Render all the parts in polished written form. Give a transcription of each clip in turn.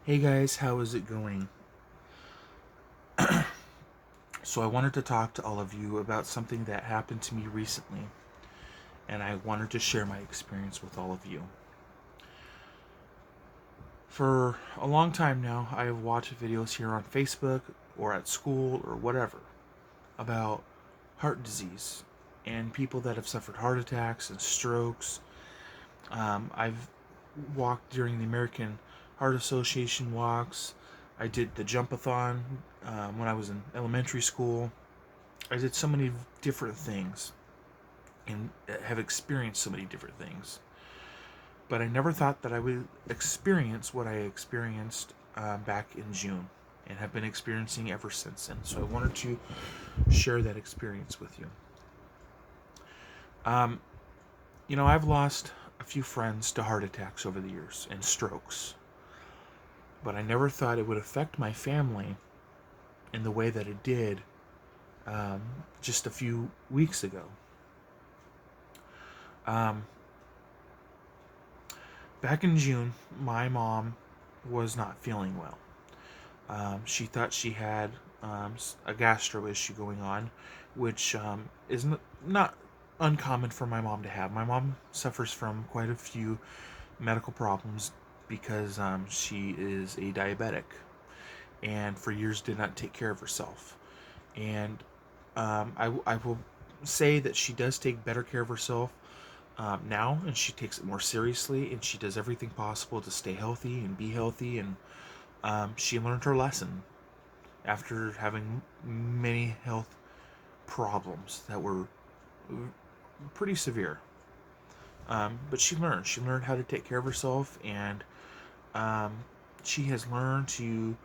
Hey guys, how is it going? So, I wanted to talk to all of you about something that happened to me recently, and I wanted to share my experience with all of you. For a long time now, I have watched videos here on Facebook or at school or whatever about heart disease and people that have suffered heart attacks and strokes. I've walked during the American Heart Association walks. I did the jumpathon when I was in elementary school. I did so many different things and have experienced so many different things. But I never thought that I would experience what I experienced back in June and have been experiencing ever since. And so I wanted to share that experience with you. Um, I've lost a few friends to heart attacks over the years and strokes, but I never thought it would affect my family in the way that it did um, just a few weeks ago. Um, Back in June, my mom was not feeling well. She thought she had a gastro issue going on, which is not uncommon for my mom to have. My mom suffers from quite a few medical problems because she is a diabetic and for years did not take care of herself. And I will say that she does take better care of herself now, and she takes it more seriously, and she does everything possible to stay healthy and be healthy. And she learned her lesson after having many health problems that were pretty severe. But she learned. She learned how to take care of herself, and um, she has learned to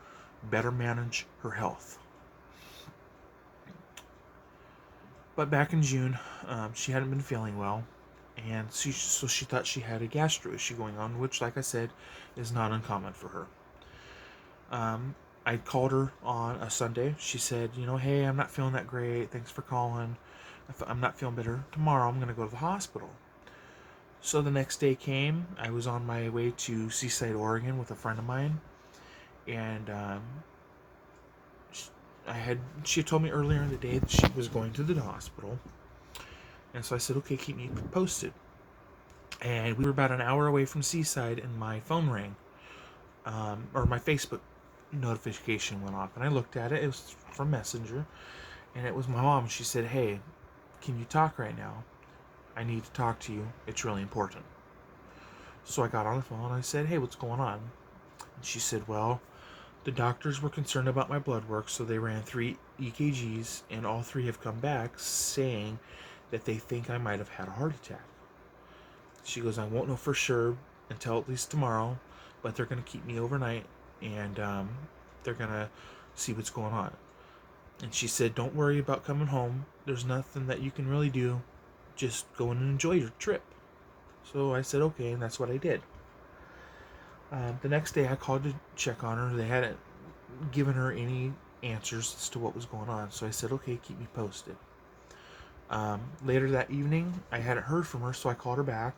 better manage her health. But back in June, she hadn't been feeling well, and so she thought she had a gastro issue going on, which, like I said, is not uncommon for her. I called her on a Sunday. She said, hey, I'm not feeling that great. Thanks for calling. I'm not feeling better. Tomorrow I'm going to go to the hospital. So the next day came. I was on my way to Seaside, Oregon with a friend of mine. And she had told me earlier in the day that she was going to the hospital. And so I said, okay, keep me posted. And we were about an hour away from Seaside, and my phone rang. Or my Facebook notification went off. And I looked at it. It was from Messenger. And it was my mom. She said, hey, can you talk right now? I need to talk to you. It's really important. So I got on the phone and I said, hey, what's going on? And she said, well, the doctors were concerned about my blood work, so they ran 3 EKGs, and all 3 have come back saying that they think I might have had a heart attack. She goes, I won't know for sure until at least tomorrow, but they're going to keep me overnight, and they're going to see what's going on. And she said, don't worry about coming home. There's nothing that you can really do. Just go and enjoy your trip. So I said, okay, and that's what I did. The next day I called to check on her. They hadn't given her any answers as to what was going on. So I said, okay, keep me posted. Later that evening, I hadn't heard from her, so I called her back.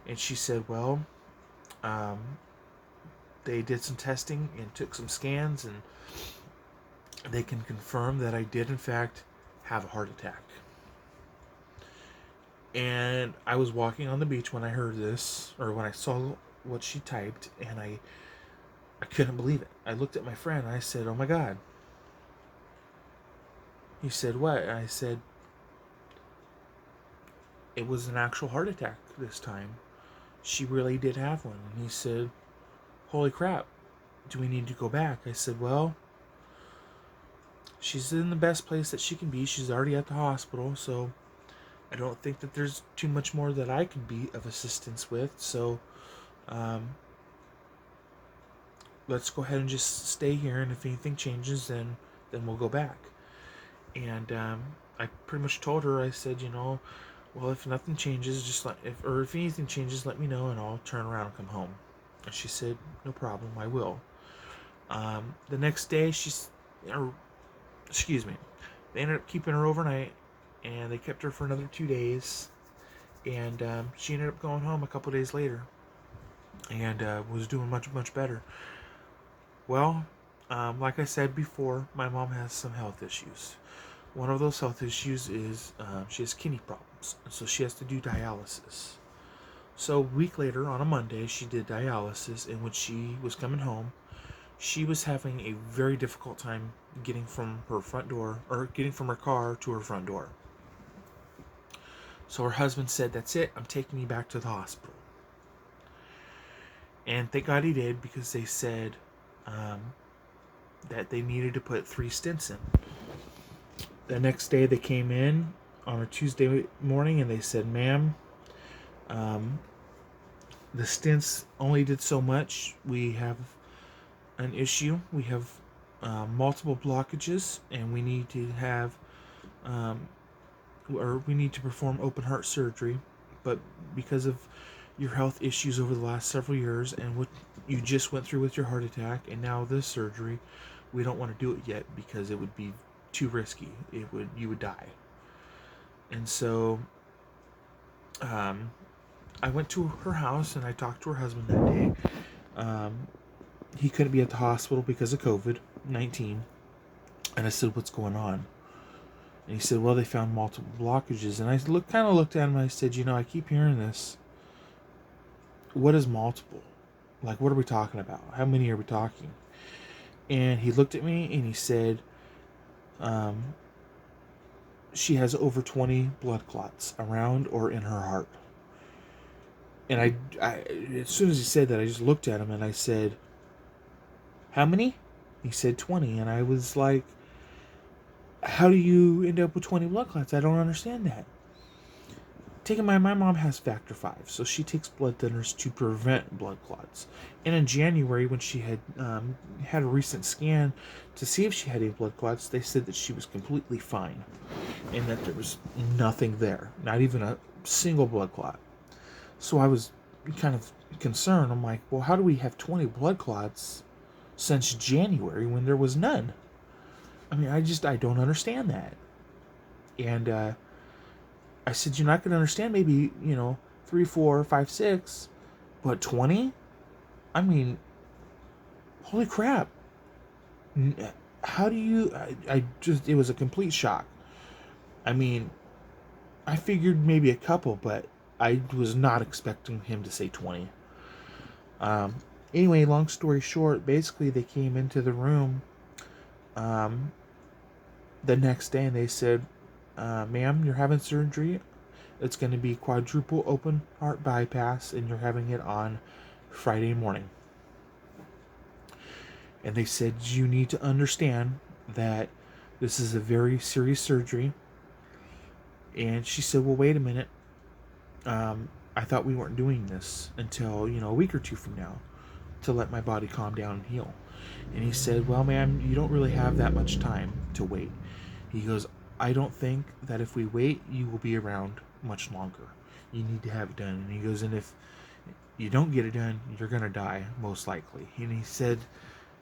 And she said, well, um, they did some testing and took some scans, and they can confirm that I did, in fact, have a heart attack. And I was walking on the beach when I heard this, or when I saw what she typed, and I couldn't believe it. I looked at my friend and I said, oh my God. He said, what? And I said, it was an actual heart attack this time. She really did have one. And he said, holy crap, do we need to go back? I said, well, she's in the best place that she can be. She's already at the hospital, so I don't think that there's too much more that I can be of assistance with. So um, let's go ahead and just stay here, and if anything changes, then we'll go back. And I pretty much told her, I said, well, if nothing changes, if anything changes, let me know, and I'll turn around and come home. And she said, no problem, I will. The next day, excuse me, they ended up keeping her overnight, and they kept her for another 2 days, and she ended up going home a couple days later, and was doing much, much better. Well, like I said before, my mom has some health issues. One of those health issues is she has kidney problems, so she has to do dialysis. So a week later, on a Monday, she did dialysis, and when she was coming home, she was having a very difficult time getting from her front door, or getting from her car to her front door. So her husband said, "That's it, I'm taking you back to the hospital." And thank God he did, because they said that they needed to put 3 stents in. The next day they came in on a Tuesday morning and they said, "Ma'am, um, the stents only did so much. We have an issue. We have multiple blockages, and we need to have, um, or we need to perform open heart surgery. But because of your health issues over the last several years and what you just went through with your heart attack and now this surgery, we don't want to do it yet because it would be too risky. You would die." And so I went to her house and I talked to her husband that day. He couldn't be at the hospital because of COVID-19. And I said, "What's going on?" And he said, "Well, they found multiple blockages." And I kind of looked at him and I said, "I keep hearing this. What is multiple? Like, what are we talking about? How many are we talking?" And he looked at me and he said, "She has over 20 blood clots around or in her heart." And I, as soon as he said that, I just looked at him and I said, "How many?" He said 20. And I was like, "How do you end up with 20 blood clots? I don't understand that." My mom has factor V, so she takes blood thinners to prevent blood clots. And in January, when she had had a recent scan to see if she had any blood clots, they said that she was completely fine and that there was nothing there, not even a single blood clot. So I was kind of concerned. I'm like, "Well, how do we have 20 blood clots since January when there was none?" I mean, I don't understand that. And I said, "You're not going to understand maybe, 3, 4, 5, 6, but 20? I mean, holy crap. How do you, I just, it was a complete shock. I mean, I figured maybe a couple, but I was not expecting him to say 20. Um, anyway, long story short, basically they came into the room the next day and they said, "Ma'am, you're having surgery. It's going to be quadruple open heart bypass, and you're having it on Friday morning." And they said, "You need to understand that this is a very serious surgery." And she said, "Well, wait a minute. I thought we weren't doing this until, a week or two from now to let my body calm down and heal." And he said, "Well, ma'am, you don't really have that much time to wait." He goes, "I don't think that if we wait, you will be around much longer. You need to have it done." And he goes, "And if you don't get it done, you're going to die, most likely." And he said,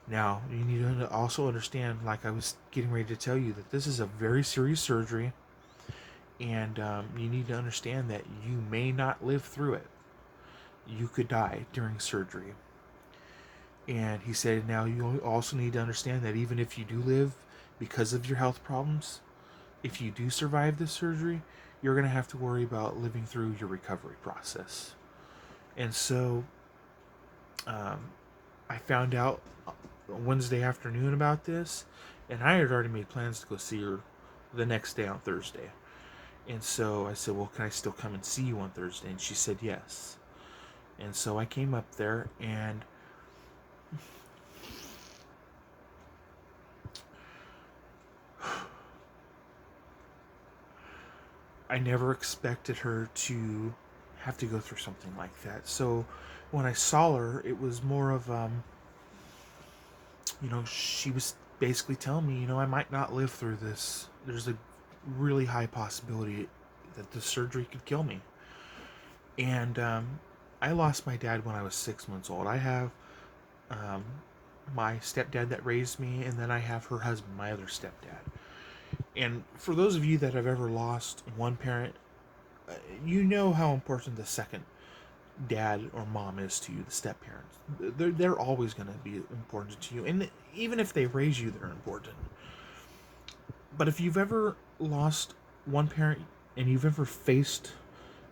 "Now, you need to also understand, like I was getting ready to tell you, that this is a very serious surgery, and you need to understand that you may not live through it. You could die during surgery." And he said, "Now, you also need to understand that even if you do live because of your health problems, if you do survive this surgery, you're going to have to worry about living through your recovery process." And so I found out Wednesday afternoon about this, and I had already made plans to go see her the next day on Thursday. And so I said, "Well, can I still come and see you on Thursday?" And she said yes. And so I came up there, and I never expected her to have to go through something like that. So when I saw her, it was more of, she was basically telling me, "I might not live through this. There's a really high possibility that the surgery could kill me." And I lost my dad when I was 6 months old. I have my stepdad that raised me, and then I have her husband, my other stepdad. And for those of you that have ever lost one parent, you know how important the second dad or mom is to you, the step parents. They're always going to be important to you, and even if they raise you, they're important. But if you've ever lost one parent and you've ever faced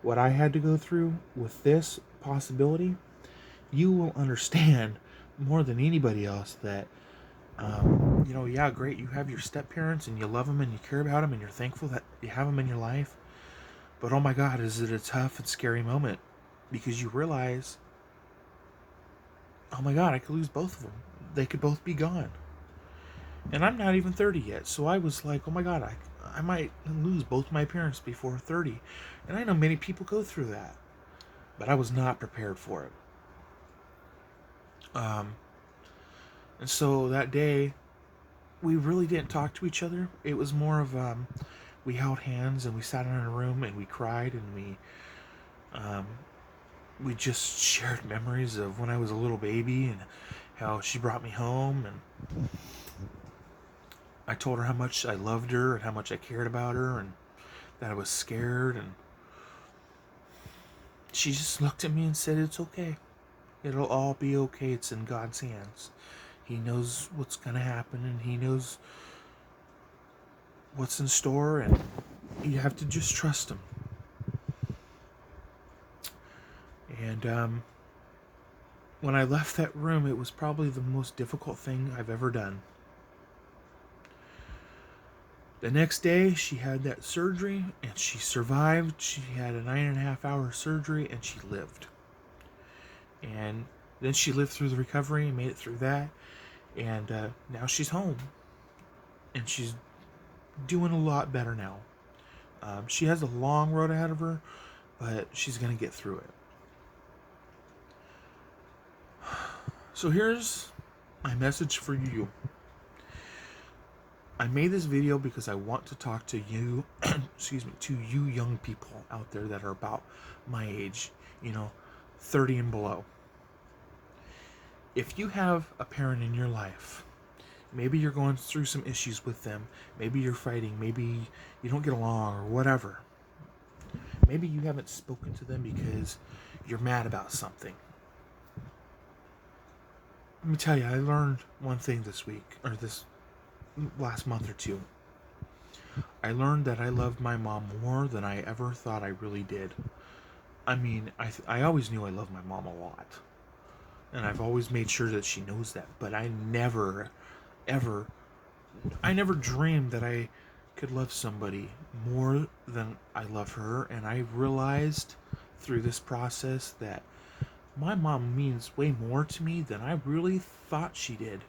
what I had to go through with this possibility, you will understand more than anybody else that, yeah, great, you have your step parents and you love them and you care about them and you're thankful that you have them in your life. But oh my God, is it a tough and scary moment, because you realize, oh my God, I could lose both of them. They could both be gone. And I'm not even 30 yet, so I was like, oh my God, I might lose both my parents before 30. And I know many people go through that, but I was not prepared for it. And so that day, we really didn't talk to each other. It was more of, we held hands and we sat in a room and we cried and we just shared memories of when I was a little baby and how she brought me home, and I told her how much I loved her and how much I cared about her and that I was scared, and she just looked at me and said, it's okay. It'll all be okay. It's in God's hands. He knows what's going to happen, and He knows what's in store, and you have to just trust Him. And when I left that room, it was probably the most difficult thing I've ever done. The next day, she had that surgery, and she survived. She had a 9.5-hour surgery, and she lived. And then she lived through the recovery and made it through that. And now she's home. And she's doing a lot better now. She has a long road ahead of her, but she's going to get through it. So here's my message for you. I made this video because I want to talk to you, to you young people out there that are about my age, 30 and below. If you have a parent in your life, maybe you're going through some issues with them, maybe you're fighting, maybe you don't get along or whatever. Maybe you haven't spoken to them because you're mad about something. Let me tell you, I learned one thing this week, or this last month or two. I learned that I loved my mom more than I ever thought I really did. I mean, I always knew I loved my mom a lot. And I've always made sure that she knows that. But I never dreamed that I could love somebody more than I love her. And I realized through this process that my mom means way more to me than I really thought she did.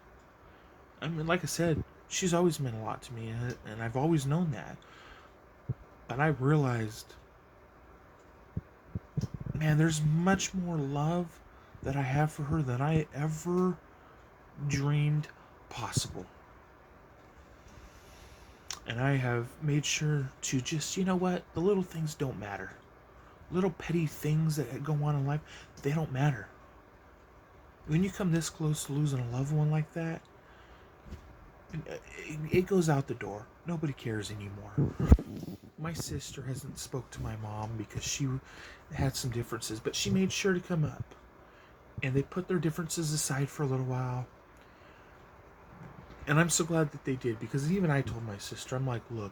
I mean, like I said, she's always meant a lot to me, and I've always known that. But I realized, man, there's much more love that I have for her than I ever dreamed possible. And I have made sure to just, the little things don't matter. Little petty things that go on in life, they don't matter. When you come this close to losing a loved one like that, it goes out the door. Nobody cares anymore. My sister hasn't spoke to my mom because she had some differences, but she made sure to come up. And they put their differences aside for a little while. And I'm so glad that they did, because even I told my sister, I'm like, look,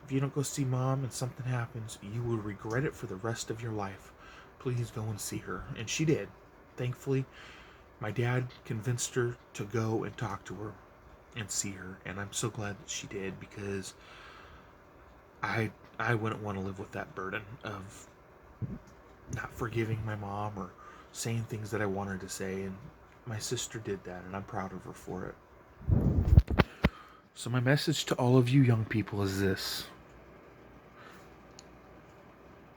if you don't go see mom and something happens, you will regret it for the rest of your life. Please go and see her. And she did. Thankfully, my dad convinced her to go and talk to her and see her. And I'm so glad that she did, because I wouldn't want to live with that burden of not forgiving my mom or saying things that I wanted to say. And my sister did that, and I'm proud of her for it. So my message to all of you young people is this.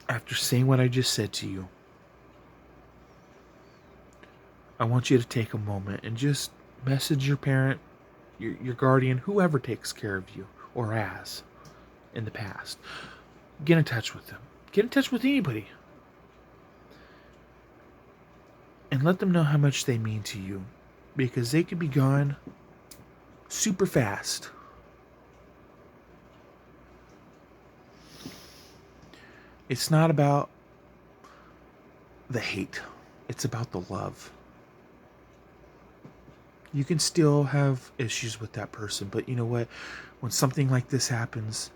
After saying what I just said to you, I want you to take a moment and just message your parent, your guardian, whoever takes care of you or has in the past. Get in touch with them. Get in touch with anybody. And let them know how much they mean to you, because they could be gone super fast. It's not about the hate. It's about the love. You can still have issues with that person, but you know what? When something like this happens,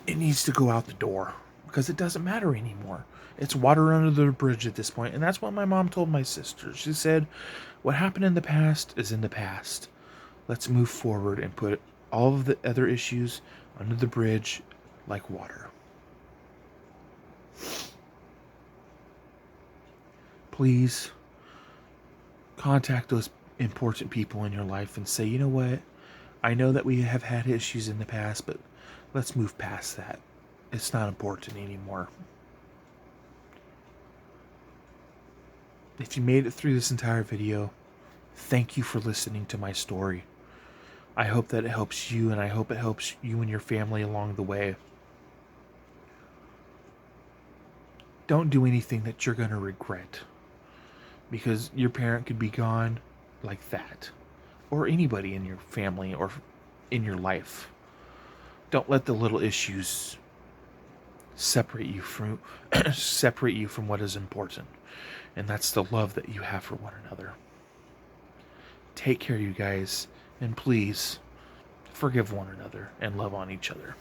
it needs to go out the door because it doesn't matter anymore. It's water under the bridge at this point, and that's what my mom told my sister. She said, what happened in the past is in the past. Let's move forward and put all of the other issues under the bridge like water. Please contact those important people in your life and say, you know what? I know that we have had issues in the past, but let's move past that. It's not important anymore. If you made it through this entire video, thank you for listening to my story. I hope that it helps you, and I hope it helps you and your family along the way. Don't do anything that you're going to regret, because your parent could be gone like that, or anybody in your family or in your life. Don't let the little issues separate you from what is important, and that's the love that you have for one another. Take care, you guys, and please forgive one another and love on each other.